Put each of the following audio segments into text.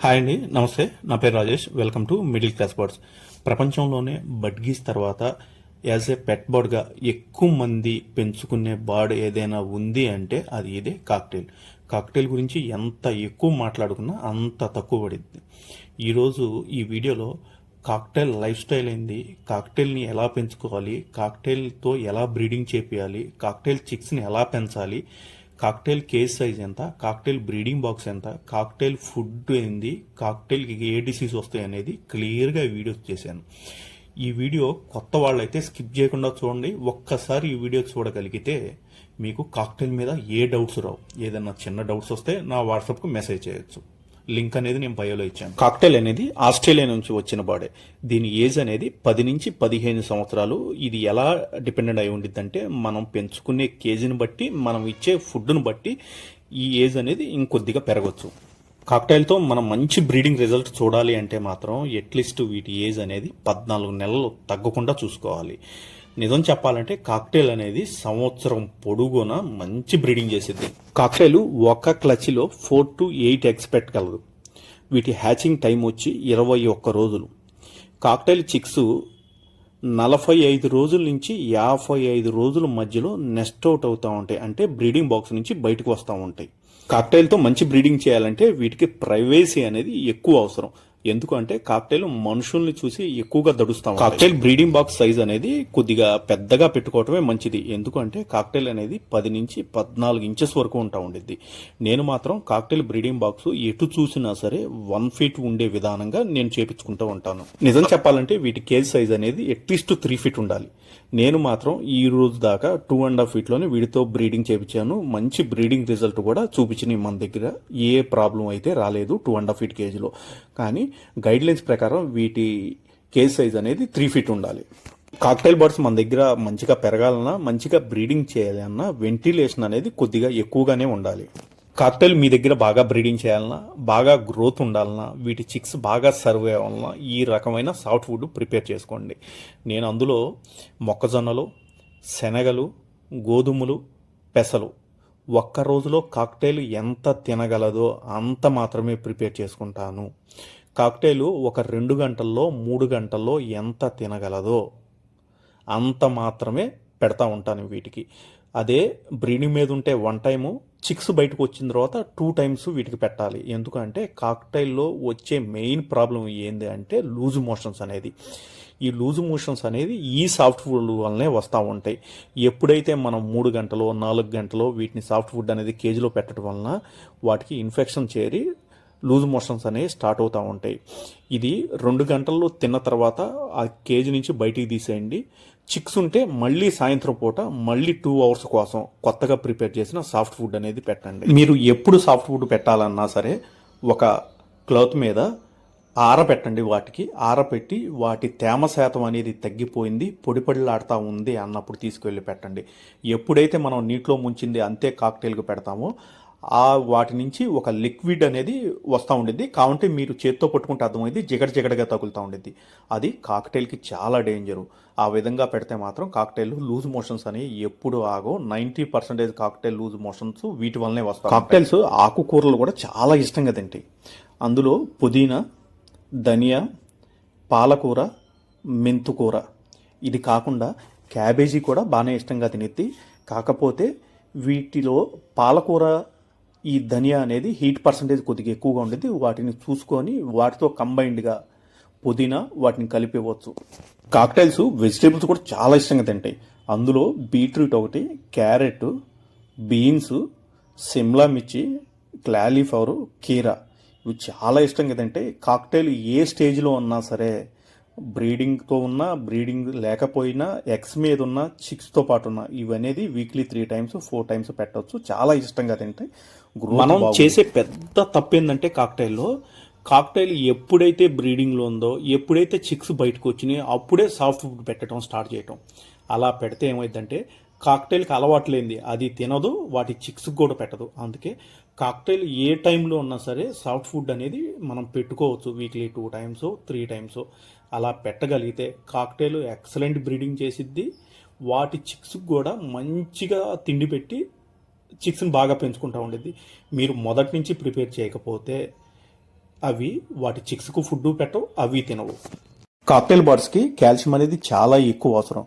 Hi అండి, నమస్తే. నా పేరు Rajesh. Welcome to middle class birds. ప్రపంచంలోనే బడ్గీస్ తర్వాత యాజ్ ఏ పెట్ బర్డ్గా ఎక్కువ మంది పెంచుకునే బర్డ్ ఏదైనా ఉంది అంటే అది ఇదే కాక్టైల్. కాక్టైల్ గురించి ఎంత ఎక్కువ మాట్లాడుకున్నా అంత తక్కువ పడింది. ఈరోజు ఈ వీడియోలో కాక్టైల్ లైఫ్ స్టైల్ ఏంది, కాక్టైల్ని ఎలా పెంచుకోవాలి, కాక్టైల్తో ఎలా బ్రీడింగ్ చేపియాలి, కాక్టైల్ చిక్స్ని ఎలా పెంచాలి, కాక్టైల్ కేజ్ సైజ్ ఎంత, కాక్టైల్ బ్రీడింగ్ బాక్స్ ఎంత, కాక్టైల్ ఫుడ్ ఏంది, కాక్టైల్కి ఏ డిసీజ్ వస్తాయి అనేది క్లియర్గా వీడియో చేశాను. ఈ వీడియో కొత్త వాళ్ళైతే స్కిప్ చేయకుండా చూడండి. ఒక్కసారి ఈ వీడియో చూడగలిగితే మీకు కాక్టైల్ మీద ఏ డౌట్స్ రావు. ఏదైనా చిన్న డౌట్స్ వస్తే నా వాట్సాప్కు మెసేజ్ చేయొచ్చు. లింక్ అనేది నేను బయోలో ఇచ్చాను. కాక్టైల్ అనేది ఆస్ట్రేలియా నుంచి వచ్చిన బాడే. దీని ఏజ్ అనేది 10 నుంచి 15 సంవత్సరాలు. ఇది ఎలా డిపెండెంట్ అయి ఉండిద్దంటే మనం పెంచుకునే కేజీని బట్టి, మనం ఇచ్చే ఫుడ్ను బట్టి ఈ ఏజ్ అనేది ఇంకొద్దిగా పెరగచ్చు. కాక్టైల్తో మనం మంచి బ్రీడింగ్ రిజల్ట్ చూడాలి అంటే మాత్రం అట్లీస్ట్ వీటి ఏజ్ అనేది 14 నెలలు తగ్గకుండా చూసుకోవాలి. నిజం చెప్పాలంటే కాక్టైల్ అనేది సంవత్సరం పొడుగున మంచి బ్రీడింగ్ చేసిద్ది. కాక్టైల్ ఒక క్లచ్లో 4 to 8 eggs పెట్టగలదు. వీటి హ్యాచింగ్ టైం వచ్చి 21 రోజులు. కాక్టైల్ చిక్స్ 45 రోజుల నుంచి 55 రోజుల మధ్యలో నెస్ట్ అవుట్ అవుతూ ఉంటాయి. అంటే బ్రీడింగ్ బాక్స్ నుంచి బయటకు వస్తూ ఉంటాయి. కాక్టైల్తో మంచి బ్రీడింగ్ చేయాలంటే వీటికి ప్రైవసీ అనేది ఎక్కువ అవసరం. ఎందుకంటే కాక్టైల్ మనుషుల్ని చూసి ఎక్కువగా దడుస్తాం. కాక్టైల్ బ్రీడింగ్ బాక్స్ సైజ్ అనేది కొద్దిగా పెద్దగా పెట్టుకోవటమే మంచిది. ఎందుకంటే కాక్టైల్ అనేది 10 నుంచి 14 ఇంచెస్ వరకు ఉంటా ఉండిద్ది. నేను మాత్రం కాక్టైల్ బ్రీడింగ్ బాక్స్ ఎటు చూసినా సరే 1 feet ఉండే విధానంగా నేను చేపించుకుంటూ ఉంటాను. నిజం చెప్పాలంటే వీటి కేజ్ సైజ్ అనేది అట్లీస్ట్ 3 feet ఉండాలి. నేను మాత్రం ఈ రోజు దాకా 2.5 feet వీడితో బ్రీడింగ్ చేపించాను. మంచి బ్రీడింగ్ రిజల్ట్ కూడా చూపించినాయి. మన దగ్గర ఏ ప్రాబ్లం అయితే రాలేదు 2.5 feet కేజీలో. కానీ గైడ్ లైన్స్ ప్రకారం వీటి కేజ్ సైజ్ అనేది 3 feet ఉండాలి. కాక్టైల్ బర్డ్స్ మన దగ్గర మంచిగా పెరగాలన్నా, మంచిగా బ్రీడింగ్ చేయాలన్నా వెంటిలేషన్ అనేది కొద్దిగా ఎక్కువగానే ఉండాలి. కాక్టైల్ మీ దగ్గర బాగా బ్రీడింగ్ చేయాలన్నా, బాగా గ్రోత్ ఉండాలన్నా, వీటి చిక్స్ బాగా సర్వ్ అవ్వాలన్నా ఈ రకమైన సాఫ్ట్ ఫుడ్ ప్రిపేర్ చేసుకోండి. నేను అందులో మొక్కజొన్నలు, శనగలు, గోధుమలు, పెసలు ఒక్క రోజులో కాక్టైల్ ఎంత తినగలదో అంత మాత్రమే ప్రిపేర్ చేసుకుంటాను. కాక్టైల్ ఒక 2 గంటల్లో 3 గంటల్లో ఎంత తినగలదో అంత మాత్రమే పెడతా ఉంటాను వీటికి. అదే బ్రీడింగ్ మీద ఉంటే 1 టైము, చిక్స్ బయటకు వచ్చిన తర్వాత 2 times వీటికి పెట్టాలి. ఎందుకంటే కాక్టైల్లో వచ్చే మెయిన్ ప్రాబ్లం ఏంది అంటే లూజ్ మోషన్స్ అనేది. ఈ లూజ్ మోషన్స్ అనేది ఈ సాఫ్ట్ ఫుడ్ వల్లనే వస్తూ ఉంటాయి. ఎప్పుడైతే మనం 3 గంటలో 4 గంటలో వీటిని సాఫ్ట్ ఫుడ్ అనేది కేజీలో పెట్టడం వలన వాటికి ఇన్ఫెక్షన్ చేరి లూజ్ మోషన్స్ అనేవి స్టార్ట్ అవుతూ ఉంటాయి. ఇది 2 గంటల్లో తిన్న తర్వాత ఆ కేజీ నుంచి బయటికి తీసేయండి. చిక్స్ ఉంటే మళ్ళీ సాయంత్రం పూట మళ్ళీ 2 hours కోసం కొత్తగా ప్రిపేర్ చేసిన సాఫ్ట్ ఫుడ్ అనేది పెట్టండి. మీరు ఎప్పుడు సాఫ్ట్ ఫుడ్ పెట్టాలన్నా సరే ఒక క్లాత్ మీద ఆరబెట్టండి. వాటికి ఆరబెట్టి వాటి తేమ శాతం అనేది తగ్గిపోయింది, పొడిపడిలాడుతూ ఉంది అన్నప్పుడు తీసుకువెళ్ళి పెట్టండి. ఎప్పుడైతే మనం నీటిలో ముంచింది అంతే కాక్టైల్కి పెడతామో వాటి నుంచి ఒక లిక్విడ్ అనేది వస్తూ ఉండిద్ది. కాబట్టి మీరు చేత్తో పట్టుకుంటే అర్థమైంది, జిగడగా తగులుతూ ఉండిద్ది. అది కాక్టైల్కి చాలా డేంజరు. ఆ విధంగా పెడితే మాత్రం కాక్టైల్ లూజ్ మోషన్స్ అనేవి ఎప్పుడు ఆగో. 90% కాక్టైల్ లూజ్ మోషన్స్ వీటి వల్లనే వస్తాయి. కాక్టైల్స్ ఆకుకూరలు కూడా చాలా ఇష్టంగా తింటాయి. అందులో పుదీనా, ధనియా, పాలకూర, మెంతుకూర, ఇది కాకుండా క్యాబేజీ కూడా బాగానే ఇష్టంగా తినేది. కాకపోతే వీటిలో పాలకూర, ఈ ధనియా అనేది హీట్ పర్సంటేజ్ కొద్దిగా ఎక్కువగా ఉండేది. వాటిని చూసుకొని వాటితో కంబైన్డ్గా పుదీనా వాటిని కలిపివచ్చు. కాక్టైల్స్ వెజిటేబుల్స్ కూడా చాలా ఇష్టంగా తింటాయి. అందులో బీట్రూట్ ఒకటి, క్యారెట్, బీన్స్, సిమ్లా మిర్చి, క్లాలీఫ్లవర్, కీరా ఇవి చాలా ఇష్టంగా తింటాయి. కాక్టైల్ ఏ స్టేజ్లో ఉన్నా సరే, బ్రీడింగ్తో ఉన్నా, బ్రీడింగ్ లేకపోయినా, ఎగ్స్ మీద ఉన్న, చిక్స్తో పాటు ఉన్న ఇవనేది వీక్లీ 3 times 4 times పెట్టవచ్చు. చాలా ఇష్టంగా తింటాయి. మనం చేసే పెద్ద తప్పు ఏంటంటే కాక్టైల్ ఎప్పుడైతే బ్రీడింగ్లో ఉందో, ఎప్పుడైతే చిక్స్ బయటకు వచ్చినాయో అప్పుడే సాఫ్ట్ ఫుడ్ పెట్టడం స్టార్ట్ చేయటం. అలా పెడితే ఏమైందంటే కాక్టైల్కి అలవాటు లేనిది అది తినదు, వాటి చిక్స్కి కూడా పెట్టదు. అందుకే కాక్టైల్ ఏ టైంలో ఉన్నా సరే సాఫ్ట్ ఫుడ్ అనేది మనం పెట్టుకోవచ్చు. వీక్లీ 2 times 3 times అలా పెట్టగలిగితే కాక్టైల్ ఎక్సలెంట్ బ్రీడింగ్ చేసిద్ది. వాటి చిక్స్కి కూడా మంచిగా తిండి పెట్టి చిక్స్ని బాగా పెంచుకుంటూ ఉండేది. మీరు మొదటి నుంచి ప్రిపేర్ చేయకపోతే అవి వాటి చిక్స్కు ఫుడ్ పెట్టవు, అవి తినవు. కాక్టైల్ బర్డ్స్కి కాల్షియం అనేది చాలా ఎక్కువ అవసరం.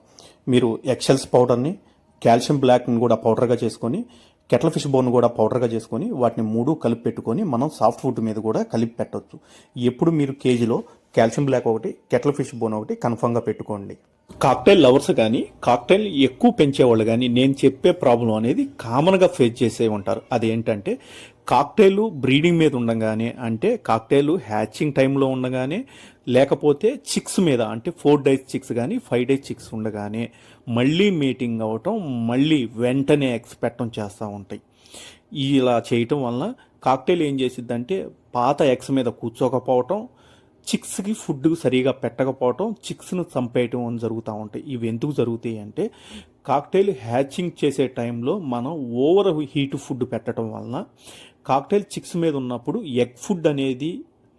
మీరు ఎక్సెల్స్ పౌడర్ని, కాల్షియం బ్లాక్ని కూడా పౌడర్గా చేసుకొని, కెట్ల ఫిష్ బోన్ కూడా పౌడర్గా చేసుకొని వాటిని 3 కలిపి పెట్టుకొని మనం సాఫ్ట్ ఫుడ్ మీద కూడా కలిపి పెట్టవచ్చు. ఎప్పుడు మీరు కేజీలో కాల్షియం బ్లాక్ ఒకటి, కెట్ల ఫిష్ బోన్ ఒకటి కన్ఫర్మ్గా పెట్టుకోండి. కాక్టైల్ లవర్స్ కానీ, కాక్టైల్ ఎక్కువ పెంచేవాళ్ళు కానీ నేను చెప్పే ప్రాబ్లం అనేది కామన్గా ఫేస్ చేసే ఉంటారు. అదేంటంటే కాక్టైల్ బ్రీడింగ్ మీద ఉండగానే, అంటే కాక్టైల్ హ్యాచింగ్ టైంలో ఉండగానే, లేకపోతే చిక్స్ మీద అంటే 4 days చిక్స్ కానీ 5 days చిక్స్ ఉండగానే మళ్ళీ మీటింగ్ అవ్వటం, మళ్ళీ వెంటనే ఎగ్స్ పెట్టడం చేస్తూ ఉంటాయి. ఇలా చేయటం వలన కాక్టైల్ ఏం చేసిద్దంటే పాత ఎగ్స్ మీద కూర్చోకపోవటం, చిక్స్కి ఫుడ్ సరిగా పెట్టకపోవటం, చిక్స్ను చంపేయటం అని జరుగుతూ ఉంటాయి. ఇవి ఎందుకు జరుగుతాయి అంటే కాక్టైల్ హ్యాచింగ్ చేసే టైంలో మనం ఓవర్ హీట్ ఫుడ్ పెట్టడం వలన కాక్టైల్ చిక్స్ మీద ఉన్నప్పుడు ఎగ్ ఫుడ్ అనేది,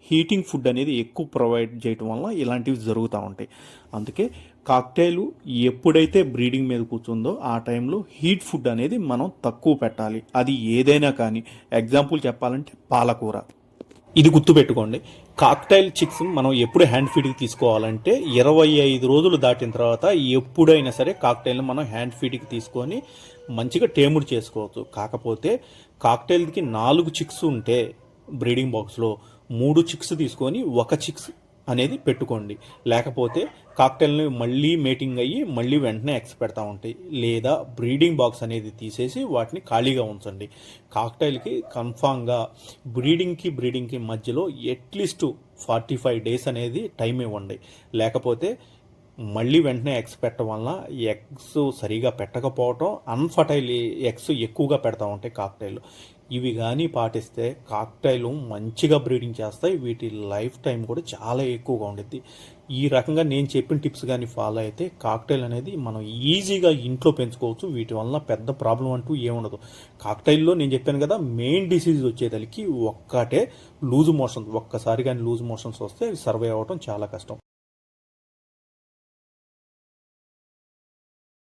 హీటింగ్ ఫుడ్ అనేది ఎక్కువ ప్రొవైడ్ చేయటం వల్ల ఇలాంటివి జరుగుతూ ఉంటాయి. అందుకే కాక్టైల్ ఎప్పుడైతే బ్రీడింగ్ మీద కూర్చుందో ఆ టైంలో హీట్ ఫుడ్ అనేది మనం తక్కువ పెట్టాలి. అది ఏదైనా కానీ, ఎగ్జాంపుల్ చెప్పాలంటే పాలకూర. ఇది గుర్తుపెట్టుకోండి. కాక్టైల్ చిక్స్ మనం ఎప్పుడు హ్యాండ్ ఫీడ్కి తీసుకోవాలంటే 25 రోజులు దాటిన తర్వాత ఎప్పుడైనా సరే కాక్టైల్ని మనం హ్యాండ్ ఫీడ్కి తీసుకొని మంచిగా టేముడు చేసుకోవచ్చు. కాకపోతే కాక్టైల్కి 4 చిక్స్ ఉంటే బ్రీడింగ్ బాక్స్లో 3 చిక్స్ తీసుకొని 1 చిక్స్ అనేది పెట్టుకోండి. లేకపోతే కాక్టైల్ని మళ్ళీ మేటింగ్ అయ్యి మళ్ళీ వెంటనే ఎగ్స్ పెడతా ఉంటాయి. లేదా బ్రీడింగ్ బాక్స్ అనేది తీసేసి వాటిని ఖాళీగా ఉంచండి. కాక్టైల్కి కన్ఫామ్గా బ్రీడింగ్కి మధ్యలో అట్లీస్ట్ 45 days అనేది టైం ఇవ్వండి. లేకపోతే మళ్ళీ వెంటనే ఎగ్స్ పెట్టడం వల్ల ఎగ్స్ సరిగా పెట్టకపోవటం, అన్ఫర్టైల్ ఎగ్స్ ఎక్కువగా పెడతా ఉంటాయి కాక్టైల్. ఇవి కానీ పాటిస్తే కాక్టైల్ మంచిగా బ్రీడింగ్ చేస్తాయి. వీటి లైఫ్ టైం కూడా చాలా ఎక్కువగా ఉండిద్ది. ఈ రకంగా నేను చెప్పిన టిప్స్ కానీ ఫాలో అయితే కాక్టైల్ అనేది మనం ఈజీగా ఇంట్లో పెంచుకోవచ్చు. వీటి వల్ల పెద్ద ప్రాబ్లం అంటూ ఏముండదు. కాక్టైల్లో నేను చెప్పాను కదా, మెయిన్ డిసీజ్ వచ్చేదానికి ఒక్కటే లూజ్ మోషన్స్. ఒక్కసారి కానీ లూజ్ మోషన్స్ వస్తే సర్వైవ్ అవ్వడం చాలా కష్టం.